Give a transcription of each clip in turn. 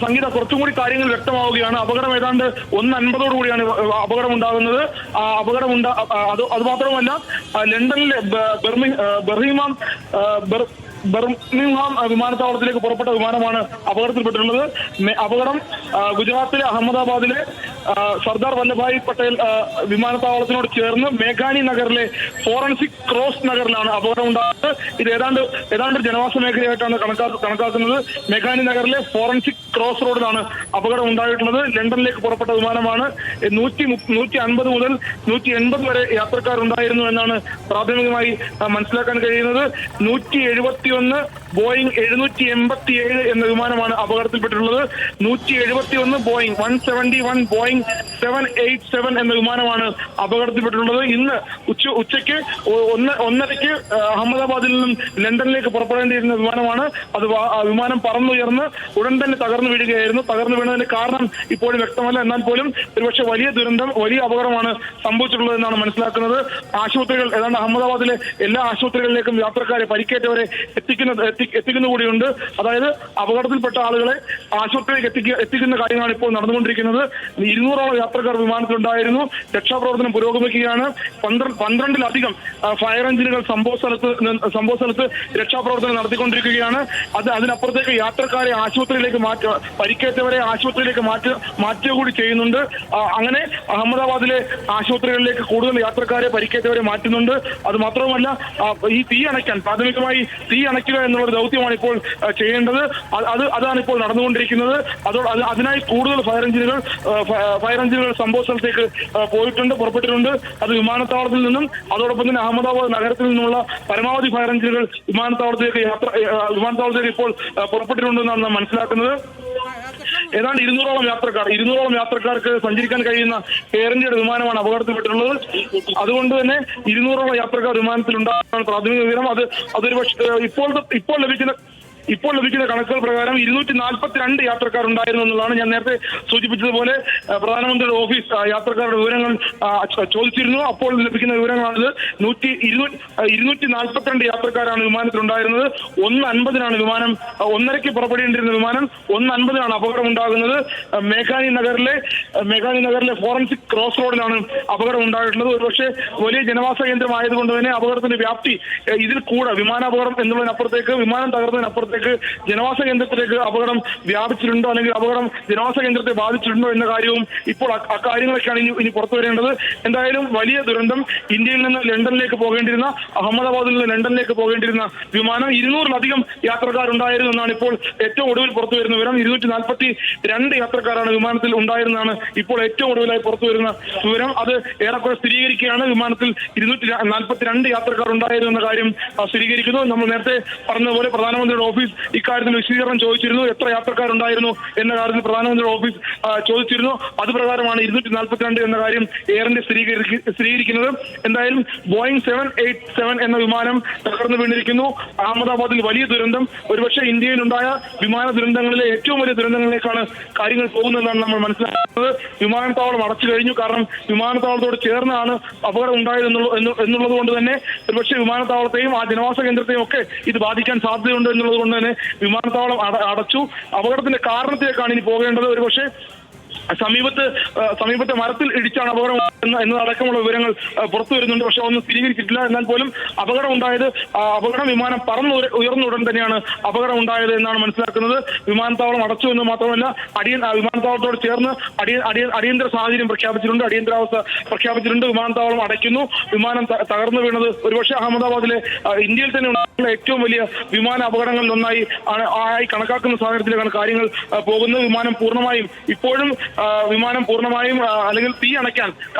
സംഗീത കുറച്ചും കൂടി കാര്യങ്ങൾ വ്യക്തമാവുകയാണ്. അപകടം ഏതാണ്ട് 1:50 കൂടിയാണ് അപകടം ഉണ്ടാകുന്നത്. അത് മാത്രമല്ല ലണ്ടനിലെ ബർമിംഗ്ഹാം വിമാനത്താവളത്തിലേക്ക് പുറപ്പെട്ട വിമാനമാണ് അപകടത്തിൽപ്പെട്ടിട്ടുള്ളത്. അപകടം ഗുജറാത്തിലെ അഹമ്മദാബാദിലെ സർദാർ വല്ലഭായ് പട്ടേൽ വിമാനത്താവളത്തിനോട് ചേർന്ന് മേഘാനി നഗറിലെ ഫോറൻസിക് ക്രോസ് നഗറിലാണ് അപകടം ഉണ്ടാകുന്നത്. ഇത് ഏതാണ്ട് ജനവാസ മേഖലയായിട്ടാണ് കണക്കാക്കുന്നത്. മേഘാനി നഗറിലെ ഫോറൻസിക് ക്രോസ് റോഡിലാണ് അപകടം ഉണ്ടായിട്ടുള്ളത്. ലണ്ടനിലേക്ക് പുറപ്പെട്ട വിമാനമാണ്. 150 മുതൽ 180 വരെ യാത്രക്കാരുണ്ടായിരുന്നു എന്നാണ് പ്രാഥമികമായി മനസ്സിലാക്കാൻ കഴിയുന്നത്. 171 ബോയിങ് 787 എന്ന വിമാനമാണ് അപകടത്തിൽപ്പെട്ടിട്ടുള്ളത്. 171 ബോയിങ് 171 ബോയിങ് 787 എന്ന വിമാനമാണ് അപകടത്തിൽപ്പെട്ടിട്ടുള്ളത്. ഇന്ന് ഉച്ചയ്ക്ക് 1:30 അഹമ്മദാബാദിൽ നിന്നും ലണ്ടനിലേക്ക് പുറപ്പെടേണ്ടിയിരുന്ന വിമാനമാണ്. വിമാനം പറന്നുയർന്ന് ഉടൻ തന്നെ തകർന്നു വീഴുകയായിരുന്നു. തകർന്നു വീണതിന്റെ കാരണം ഇപ്പോഴും വ്യക്തമല്ല. എന്നാൽ പോലും ഒരുപക്ഷെ വലിയ ദുരന്തം, വലിയ അപകടമാണ് സംഭവിച്ചിട്ടുള്ളത് എന്നാണ് മനസ്സിലാക്കുന്നത്. ആശുപത്രികൾ ഏതാണ്ട് അഹമ്മദാബാദിലെ എല്ലാ ആശുപത്രികളിലേക്കും യാത്രക്കാരെ പരിക്കേറ്റവരെ എത്തിക്കുന്ന കൂടിയുണ്ട്. അതായത് അപകടത്തിൽപ്പെട്ട ആളുകളെ ആശുപത്രിയിലേക്ക് എത്തിക്കുന്ന കാര്യമാണ് ഇപ്പോൾ നടന്നുകൊണ്ടിരിക്കുന്നത്. 200ഓളം യാത്രക്കാർ വിമാനത്തിലുണ്ടായിരുന്നു. രക്ഷാപ്രവർത്തനം പുരോഗമിക്കുകയാണ്. 12-ലധികം ഫയർ എഞ്ചിനുകൾ സംഭവ സ്ഥലത്ത് രക്ഷാപ്രവർത്തനം നടത്തിക്കൊണ്ടിരിക്കുകയാണ്. അതിനപ്പുറത്തേക്ക് യാത്രക്കാരെ ആശുപത്രിയിലേക്ക് പരിക്കേറ്റവരെ ആശുപത്രിയിലേക്ക് മാറ്റുക കൂടി ചെയ്യുന്നുണ്ട്. അങ്ങനെ അഹമ്മദാബാദിലെ ആശുപത്രികളിലേക്ക് കൂടുതൽ യാത്രക്കാരെ പരിക്കേറ്റവരെ മാറ്റുന്നുണ്ട്. അത് മാത്രവുമല്ല, ഈ തീ അണയ്ക്കാൻ പ്രാഥമികമായി തീ അണയ്ക്കുക എന്നുള്ള ദൗത്യമാണ് ഇപ്പോൾ ചെയ്യേണ്ടത്. അതാണ് ഇപ്പോൾ നടന്നുകൊണ്ടിരിക്കുന്നത്. അതിനായി കൂടുതൽ ഫയർ എഞ്ചിനുകൾ സംഭവ സ്ഥലത്തേക്ക് പുറപ്പെട്ടിട്ടുണ്ട്. അത് വിമാനത്താവളത്തിൽ നിന്നും അതോടൊപ്പം തന്നെ അഹമ്മദാബാദ് നഗരത്തിൽ നിന്നുള്ള പരമാവധി ഫയർ എഞ്ചിനുകൾ വിമാനത്താവളത്തിലേക്ക് ഇപ്പോൾ പുറപ്പെട്ടിട്ടുണ്ടെന്നാണ് മനസ്സിലാക്കുന്നത്. ഏതാണ്ട് 200ഓളം യാത്രക്കാർക്ക് സഞ്ചരിക്കാൻ കഴിയുന്ന എയർ ഇന്ത്യയുടെ വിമാനമാണ് അപകടത്തിൽപ്പെട്ടിട്ടുള്ളത്. അതുകൊണ്ട് തന്നെ 200ഓളം യാത്രക്കാർ വിമാനത്തിൽ ഉണ്ടാകുന്നതാണ് പ്രാഥമിക വിവരം. അതൊരു പക്ഷേ ഇപ്പോൾ ലഭിക്കുന്ന കണക്കുകൾ പ്രകാരം 242 യാത്രക്കാർ ഉണ്ടായിരുന്നു എന്നുള്ളതാണ്. ഞാൻ നേരത്തെ സൂചിപ്പിച്ചതുപോലെ പ്രധാനമന്ത്രിയുടെ ഓഫീസ് യാത്രക്കാരുടെ വിവരങ്ങൾ ചോദിച്ചിരുന്നു. അപ്പോൾ ലഭിക്കുന്ന വിവരങ്ങളാണിത്. 242 യാത്രക്കാരാണ് വിമാനത്തിലുണ്ടായിരുന്നത്. 1:50 വിമാനം 1:30 പുറപ്പെടേണ്ടിയിരുന്ന വിമാനം 1:50 അപകടം ഉണ്ടാകുന്നത്. മേഘാനി നഗറിലെ ഫോറൻസിക് ക്രോസ് റോഡിലാണ് അപകടം ഉണ്ടായിട്ടുള്ളത്. ഒരുപക്ഷെ വലിയ ജനവാസ കേന്ദ്രം ആയതുകൊണ്ട് തന്നെ അപകടത്തിന്റെ വ്യാപ്തി ഇതിൽ കൂടെ വിമാനാപകടം എന്നുള്ളതിനപ്പുറത്തേക്ക്, വിമാനം തകർന്നതിനപ്പുറത്തേക്ക് ജനവാസ കേന്ദ്രത്തിലേക്ക് അപകടം വ്യാപിച്ചിട്ടുണ്ടോ, അല്ലെങ്കിൽ അപകടം ജനവാസ കേന്ദ്രത്തെ ബാധിച്ചിട്ടുണ്ടോ എന്ന കാര്യവും ഇപ്പോൾ അക്കാര്യങ്ങളൊക്കെയാണ് ഇനി പുറത്തു വരേണ്ടത്. എന്തായാലും വലിയ ദുരന്തം. ഇന്ത്യയിൽ നിന്ന് ലണ്ടനിലേക്ക് പോകേണ്ടിരുന്ന, അഹമ്മദാബാദിൽ നിന്ന് ലണ്ടനിലേക്ക് പോകേണ്ടിരുന്ന വിമാനം 200-ലധികം യാത്രക്കാരുണ്ടായിരുന്നു എന്നാണ് ഇപ്പോൾ ഏറ്റവും ഒടുവിൽ പുറത്തു വരുന്ന വിവരം. 242 യാത്രക്കാരാണ് വിമാനത്തിൽ ഉണ്ടായിരുന്നതാണ് ഇപ്പോൾ ഏറ്റവും ഒടുവിലായി പുറത്തു വരുന്ന വിവരം. അത് ഏറെക്കുറെ സ്ഥിരീകരിക്കുകയാണ്. വിമാനത്തിൽ 242 യാത്രക്കാർ ഉണ്ടായിരുന്നു എന്ന കാര്യം സ്ഥിരീകരിക്കുന്നു. നമ്മൾ നേരത്തെ പറഞ്ഞതുപോലെ പ്രധാനമന്ത്രിയുടെ ഓഫീസ് ഇക്കാര്യത്തിൽ വിശദീകരണം ചോദിച്ചിരുന്നു. എത്ര യാത്രക്കാരുണ്ടായിരുന്നു എന്ന കാര്യത്തിൽ പ്രധാനമന്ത്രിയുടെ ഓഫീസ് ചോദിച്ചിരുന്നു. അത് പ്രകാരമാണ് 242 എന്ന കാര്യം എയർ ഇന്ത്യ സ്ഥിരീകരിക്കുന്നത്. എന്തായാലും ബോയിങ് 787 എന്ന വിമാനം തകർന്നു വീണിരിക്കുന്നു. അഹമ്മദാബാദിൽ വലിയ ദുരന്തം. ഒരുപക്ഷെ ഇന്ത്യയിലുണ്ടായ വിമാന ദുരന്തങ്ങളിലെ ഏറ്റവും വലിയ ദുരന്തങ്ങളിലേക്കാണ് കാര്യങ്ങൾ പോകുന്നതെന്നാണ് നമ്മൾ മനസ്സിലാക്കുന്നത്. വിമാനത്താവളം അടച്ചു കഴിഞ്ഞു. കാരണം വിമാനത്താവളത്തോട് ചേർന്നാണ് അപകടം ഉണ്ടായത് എന്നുള്ളത് കൊണ്ട് തന്നെ ഒരുപക്ഷെ വിമാനത്താവളത്തെയും ആ ജനവാസ കേന്ദ്രത്തെയും ഒക്കെ ഇത് ബാധിക്കാൻ സാധ്യതയുണ്ട് എന്നുള്ളത് കൊണ്ട് തന്നെ വിമാനത്താവളം അടച്ചു. അപകടത്തിന്റെ കാരണത്തിലേക്കാണ് ഇനി പോകേണ്ടത്. ഒരുപക്ഷെ സമീപത്തെ മരത്തിൽ ഇടിച്ചാണ് അപകടം എന്നതടക്കമുള്ള വിവരങ്ങൾ പുറത്തു വരുന്നുണ്ട്. പക്ഷെ ഒന്നും സ്ഥിരീകരിച്ചിട്ടില്ല. എന്നാൽ പോലും അപകടം വിമാനം ഉയർന്ന ഉടൻ തന്നെയാണ് അപകടം ഉണ്ടായത് എന്നാണ് മനസ്സിലാക്കുന്നത്. വിമാനത്താവളം അടച്ചു എന്ന് മാത്രമല്ല, വിമാനത്താവളത്തോട് ചേർന്ന് അടിയന്തര സാഹചര്യം പ്രഖ്യാപിച്ചിട്ടുണ്ട്, അടിയന്തരാവസ്ഥ പ്രഖ്യാപിച്ചിട്ടുണ്ട്. വിമാനത്താവളം അടയ്ക്കുന്നു. വിമാനം തകർന്നു വീണത് ഒരുപക്ഷെ അഹമ്മദാബാദിലെ ഇന്ത്യയിൽ തന്നെ ഉണ്ടായിട്ടുള്ള ഏറ്റവും വലിയ വിമാന അപകടങ്ങളിൽ ഒന്നായി കണക്കാക്കുന്ന സാഹചര്യത്തിലേക്കാണ് കാര്യങ്ങൾ പോകുന്നത്. വിമാനം പൂർണ്ണമായും അല്ലെങ്കിൽ തീ അണയ്ക്കാൻ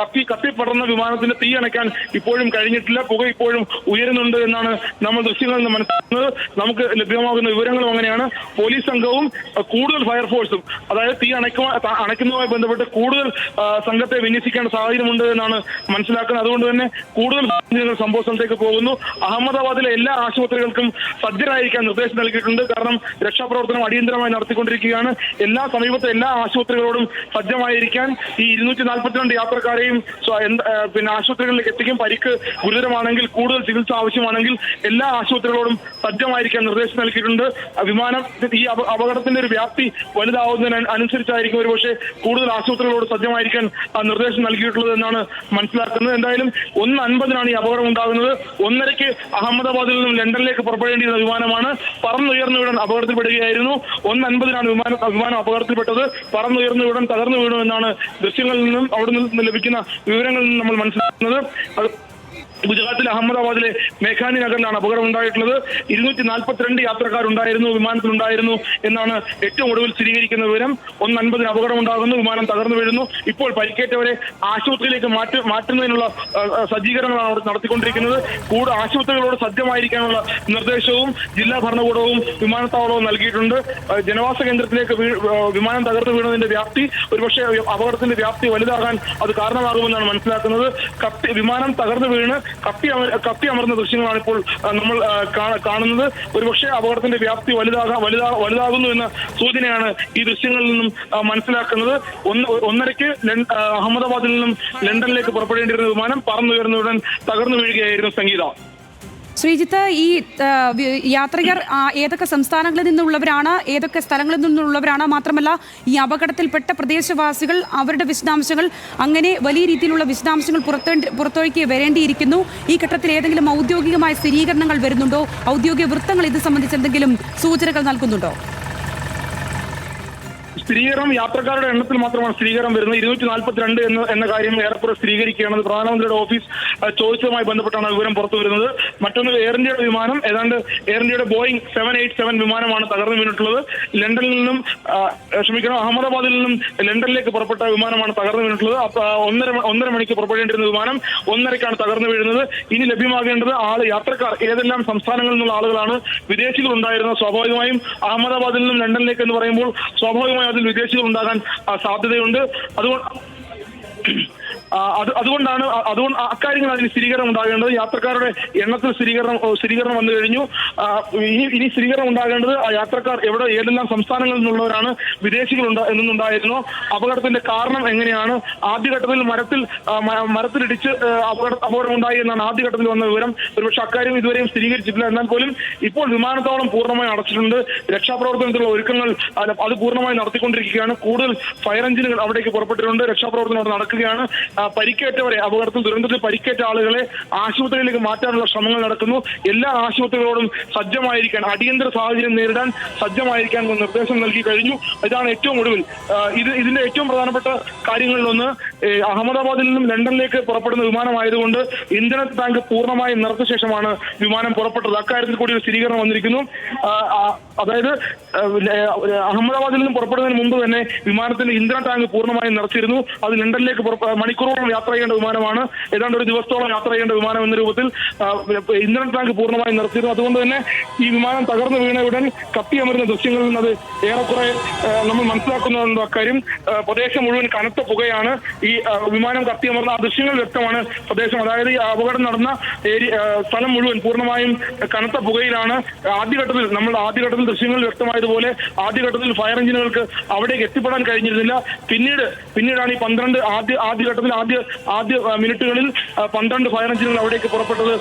കത്തിപ്പടർന്ന വിമാനത്തിന്റെ തീ അണയ്ക്കാൻ ഇപ്പോഴും കഴിഞ്ഞിട്ടില്ല. പുക ഇപ്പോഴും ഉയരുന്നുണ്ട് എന്നാണ് നമ്മൾ ദൃശ്യങ്ങളിൽ നിന്ന് മനസ്സിലാക്കുന്നത്. നമുക്ക് ലഭ്യമാകുന്ന വിവരങ്ങളും അങ്ങനെയാണ്. പോലീസ് സംഘവും കൂടുതൽ ഫയർഫോഴ്സും, അതായത് തീ അണയ്ക്കുന്നതുമായി ബന്ധപ്പെട്ട് കൂടുതൽ സംഘത്തെ വിന്യസിക്കേണ്ട സാഹചര്യമുണ്ട് എന്നാണ് മനസ്സിലാക്കുന്നത്. അതുകൊണ്ട് തന്നെ കൂടുതൽ സംഭവ സ്ഥലത്തേക്ക് പോകുന്നു. അഹമ്മദാബാദിലെ എല്ലാ ആശുപത്രികൾക്കും സജ്ജരായിരിക്കാൻ നിർദ്ദേശം നൽകിയിട്ടുണ്ട്. കാരണം രക്ഷാപ്രവർത്തനം അടിയന്തരമായി നടത്തിക്കൊണ്ടിരിക്കുകയാണ്. സമീപത്തെ എല്ലാ ആശുപത്രികളോടും സജ്ജമായിരിക്കാൻ ഈ 242 യാത്രക്കാരെയും പിന്നെ ആശുപത്രികളിലേക്ക് എത്തിക്കും. പരിക്ക് ഗുരുതരമാണെങ്കിൽ, കൂടുതൽ ചികിത്സ ആവശ്യമാണെങ്കിൽ എല്ലാ ആശുപത്രികളോടും സജ്ജമായിരിക്കാൻ നിർദ്ദേശം നൽകിയിട്ടുണ്ട്. വിമാനം ഈ അപകടത്തിന്റെ ഒരു വ്യാപ്തി വലുതാവുന്നതിന് അനുസരിച്ചായിരിക്കും ഒരുപക്ഷെ കൂടുതൽ ആശുപത്രികളോട് സജ്ജമായിരിക്കാൻ നിർദ്ദേശം നൽകിയിട്ടുള്ളത് എന്നാണ് മനസ്സിലാക്കുന്നത്. എന്തായാലും 1:50 ഈ അപകടം ഉണ്ടാകുന്നത്. 1:30 അഹമ്മദാബാദിൽ നിന്നും ലണ്ടനിലേക്ക് പുറപ്പെടേണ്ടിയിരുന്ന വിമാനമാണ്. പറന്നുയർന്നയുടൻ അപകടത്തിൽപ്പെടുകയായിരുന്നു. 1:50 വിമാനം അപകടത്തിൽപ്പെട്ടത്. പറന്നുയർന്നയുടൻ തകർന്നു വീണു എന്നാണ് ദൃശ്യങ്ങളിൽ നിന്നും അവിടെ നിന്ന് ലഭിക്കുന്ന വിവരങ്ങളിൽ നിന്നും നമ്മൾ മനസ്സിലാക്കുന്നത്. ഗുജറാത്തിലെ അഹമ്മദാബാദിലെ മേഘാനി നഗറിലാണ് അപകടം ഉണ്ടായിട്ടുള്ളത്. 242 യാത്രക്കാരുണ്ടായിരുന്നു, വിമാനത്തിലുണ്ടായിരുന്നു എന്നാണ് ഏറ്റവും ഒടുവിൽ സ്ഥിരീകരിക്കുന്ന വിവരം. 1:50 അപകടം ഉണ്ടാകുന്നു, വിമാനം തകർന്നു വീഴുന്നു. ഇപ്പോൾ പരിക്കേറ്റവരെ ആശുപത്രിയിലേക്ക് മാറ്റുന്നതിനുള്ള സജ്ജീകരണങ്ങളാണ് അവിടെ നടത്തിക്കൊണ്ടിരിക്കുന്നത്. കൂടുതൽ ആശുപത്രികളോട് സജ്ജമായിരിക്കാനുള്ള നിർദ്ദേശവും ജില്ലാ ഭരണകൂടവും വിമാനത്താവളവും നൽകിയിട്ടുണ്ട്. ജനവാസ കേന്ദ്രത്തിലേക്ക് വിമാനം തകർന്നു വീണതിന്റെ വ്യാപ്തി ഒരുപക്ഷെ അപകടത്തിന്റെ വ്യാപ്തി വലുതാകാൻ അത് കാരണമാകുമെന്നാണ് മനസ്സിലാക്കുന്നത്. വിമാനം തകർന്നു വീണ് കത്തി അമർന്ന ദൃശ്യങ്ങളാണ് ഇപ്പോൾ നമ്മൾ കാണുന്നത്. ഒരുപക്ഷെ അപകടത്തിന്റെ വ്യാപ്തി വലുതാകുന്നു എന്ന സൂചനയാണ് ഈ ദൃശ്യങ്ങളിൽ നിന്നും മനസ്സിലാക്കുന്നത്. 1:30 അഹമ്മദാബാദിൽ നിന്നും ലണ്ടനിലേക്ക് പുറപ്പെടേണ്ടിയിരുന്ന വിമാനം പറന്നുയർന്നയുടൻ തകർന്നു വീഴുകയായിരുന്നു. സംഗീത. ശ്രീജിത്ത്, ഈ യാത്രികർ ഏതൊക്കെ സംസ്ഥാനങ്ങളിൽ നിന്നുള്ളവരാണ്, ഏതൊക്കെ സ്ഥലങ്ങളിൽ നിന്നുള്ളവരാണ്, മാത്രമല്ല ഈ അപകടത്തിൽപ്പെട്ട പ്രദേശവാസികൾ, അവരുടെ വിശദാംശങ്ങൾ, അങ്ങനെ വലിയ രീതിയിലുള്ള വിശദാംശങ്ങൾ പുറത്തേക്ക് വരേണ്ടിയിരിക്കുന്നു. ഈ ഘട്ടത്തിൽ ഏതെങ്കിലും ഔദ്യോഗികമായ സ്ഥിരീകരണങ്ങൾ വരുന്നുണ്ടോ? ഔദ്യോഗിക വൃത്തങ്ങൾ ഇത് സംബന്ധിച്ച് എന്തെങ്കിലും സൂചനകൾ നൽകുന്നുണ്ടോ? സ്ഥിരീകരണം യാത്രക്കാരുടെ എണ്ണത്തിൽ മാത്രമാണ് സ്ഥിരീകരണം വരുന്നത്. 242 എന്ന കാര്യം ഏറെക്കുറെ സ്ഥിരീകരിക്കുകയാണ്. പ്രധാനമന്ത്രിയുടെ ഓഫീസ് ചോദിച്ചതുമായി ബന്ധപ്പെട്ടാണ് വിവരം പുറത്തു വരുന്നത്. മറ്റൊന്ന് എയർ ഇന്ത്യയുടെ വിമാനം, ഏതാണ്ട് എയർ ഇന്ത്യയുടെ ബോയിങ് 787 വിമാനമാണ് തകർന്നു വീണിട്ടുള്ളത്. ലണ്ടനിൽ നിന്നും അഹമ്മദാബാദിൽ നിന്നും ലണ്ടനിലേക്ക് പുറപ്പെട്ട വിമാനമാണ് തകർന്നു വീണിട്ടുള്ളത്. 1:30 മണിക്ക് പുറപ്പെടേണ്ടിരുന്ന വിമാനം 1:30 തകർന്നു വീഴുന്നത്. ഇനി ലഭ്യമാകേണ്ടത് യാത്രക്കാർ ഏതെല്ലാം സംസ്ഥാനങ്ങളിൽ നിന്നുള്ള ആളുകളാണ്. വിദേശികൾ ഉണ്ടായിരുന്നത് സ്വാഭാവികമായും അഹമ്മദാബാദിൽ നിന്നും ലണ്ടനിലേക്ക് എന്ന് പറയുമ്പോൾ സ്വാഭാവികമായും വിദേശികൾ ഉണ്ടാകാൻ സാധ്യതയുണ്ട്. അതുകൊണ്ടാണ് അക്കാര്യങ്ങൾ അതിന് സ്ഥിരീകരണം ഉണ്ടാകേണ്ടത്. യാത്രക്കാരുടെ എണ്ണത്തിൽ സ്ഥിരീകരണം വന്നു കഴിഞ്ഞു. ഇനി സ്ഥിരീകരണം ഉണ്ടാകേണ്ടത് യാത്രക്കാർ ഏതെല്ലാം സംസ്ഥാനങ്ങളിൽ നിന്നുള്ളവരാണ്, വിദേശികൾ എന്നുണ്ടായിരുന്നു. അപകടത്തിന്റെ കാരണം എങ്ങനെയാണ്? ആദ്യഘട്ടത്തിൽ മരത്തിലിടിച്ച് അപകടം ഉണ്ടായി എന്നാണ് ആദ്യഘട്ടത്തിൽ വന്ന വിവരം. ഒരുപക്ഷെ അക്കാര്യം ഇതുവരെയും സ്ഥിരീകരിച്ചിട്ടില്ല. എന്നാൽ പോലും ഇപ്പോൾ വിമാനത്താവളം പൂർണ്ണമായി അടച്ചിട്ടുണ്ട്. രക്ഷാപ്രവർത്തനത്തിലുള്ള ഒരുക്കങ്ങൾ അത് പൂർണ്ണമായി നടത്തിക്കൊണ്ടിരിക്കുകയാണ്. കൂടുതൽ ഫയർ എഞ്ചിനുകൾ അവിടേക്ക് പുറപ്പെട്ടിട്ടുണ്ട്. രക്ഷാപ്രവർത്തനം അവിടെ നടക്കുകയാണ്. പരിക്കേറ്റവരെ, ദുരന്തത്തിൽ പരിക്കേറ്റ ആളുകളെ ആശുപത്രിയിലേക്ക് മാറ്റാനുള്ള ശ്രമങ്ങൾ നടക്കുന്നു. എല്ലാ ആശുപത്രികളോടും സജ്ജമായിരിക്കാൻ, അടിയന്തര സാഹചര്യം നേരിടാൻ സജ്ജമായിരിക്കാൻ നിർദ്ദേശം നൽകി കഴിഞ്ഞു. ഇതാണ് ഏറ്റവും ഒടുവിൽ. ഇതിന്റെ ഏറ്റവും പ്രധാനപ്പെട്ട കാര്യങ്ങളിലൊന്ന്, അഹമ്മദാബാദിൽ നിന്നും ലണ്ടനിലേക്ക് പുറപ്പെടുന്ന വിമാനമായതുകൊണ്ട് ഇന്ധന ടാങ്ക് പൂർണ്ണമായി നിറച്ച ശേഷമാണ് വിമാനം പുറപ്പെട്ടത്. അക്കാര്യത്തിൽ കൂടി ഒരു സ്ഥിരീകരണം വന്നിരിക്കുന്നു. അതായത് അഹമ്മദാബാദിൽ നിന്നും പുറപ്പെടുന്നതിന് മുമ്പ് തന്നെ വിമാനത്തിന്റെ ഇന്ധന ടാങ്ക് പൂർണ്ണമായും നിറച്ചിരുന്നു. അത് ലണ്ടനിലേക്ക് മണിക്കൂറോളം യാത്ര ചെയ്യേണ്ട വിമാനമാണ്. ഏതാണ്ട് ഒരു ദിവസത്തോളം യാത്ര ചെയ്യേണ്ട വിമാനം എന്ന രൂപത്തിൽ ഇന്ധന ടാങ്ക് പൂർണ്ണമായും നിറച്ചിരുന്നു. അതുകൊണ്ട് തന്നെ ഈ വിമാനം തകർന്നു വീണ ഉടൻ കത്തിയമരുന്ന ദൃശ്യങ്ങളിൽ നിന്ന് അത് ഏറെക്കുറെ നമ്മൾ മനസ്സിലാക്കുന്നുണ്ട്. അക്കാര്യം പ്രദേശം മുഴുവൻ കനത്ത പുകയാണ്. ഈ വിമാനം കത്തിയമർന്ന ആ ദൃശ്യങ്ങൾ വ്യക്തമാണ്. പ്രദേശം, അതായത് ഈ അപകടം നടന്ന സ്ഥലം മുഴുവൻ പൂർണ്ണമായും കനത്ത പുകയിലാണ്. ആദ്യഘട്ടത്തിൽ ദൃശ്യങ്ങൾ വ്യക്തമായതുപോലെ ആദ്യഘട്ടത്തിൽ ഫയർ എഞ്ചിനുകൾക്ക് അവിടേക്ക് എത്തിപ്പെടാൻ കഴിഞ്ഞിരുന്നില്ല. പിന്നീടാണ് ഈ 12 ആദ്യഘട്ടത്തിൽ ആദ്യ മിനിറ്റുകളിൽ 12 ഫയർ എഞ്ചിനുകൾ അവിടേക്ക് പുറപ്പെട്ടത്.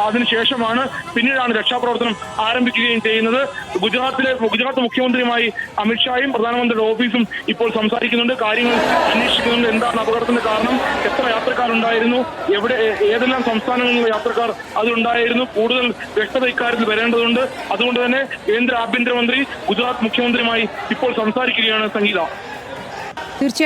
അതിനുശേഷമാണ് പിന്നീടാണ് രക്ഷാപ്രവർത്തനം ആരംഭിക്കുകയും ചെയ്യുന്നത്. ഗുജറാത്ത് മുഖ്യമന്ത്രിയുമായി അമിത്ഷായും പ്രധാനമന്ത്രിയുടെ ഓഫീസും ഇപ്പോൾ സംസാരിക്കുന്നുണ്ട്. കാര്യങ്ങൾ അന്വേഷിക്കുന്നുണ്ട്. എന്താണ് അപകടത്തിന്റെ കാരണം, എത്ര യാത്രക്കാരുണ്ടായിരുന്നു, ഏതെല്ലാം സംസ്ഥാനങ്ങളിലുള്ള യാത്രക്കാർ അതിലുണ്ടായിരുന്നു, കൂടുതൽ വ്യക്തത ഇക്കാര്യത്തിൽ വരേണ്ടതുണ്ട്. അതുകൊണ്ട് തന്നെ കേന്ദ്ര ആഭ്യന്തരമന്ത്രി ഗുജറാത്ത് മുഖ്യമന്ത്രിയുമായി ഇപ്പോൾ സംസാരിക്കുകയാണ്. സംഗീത. തീർച്ചയായും.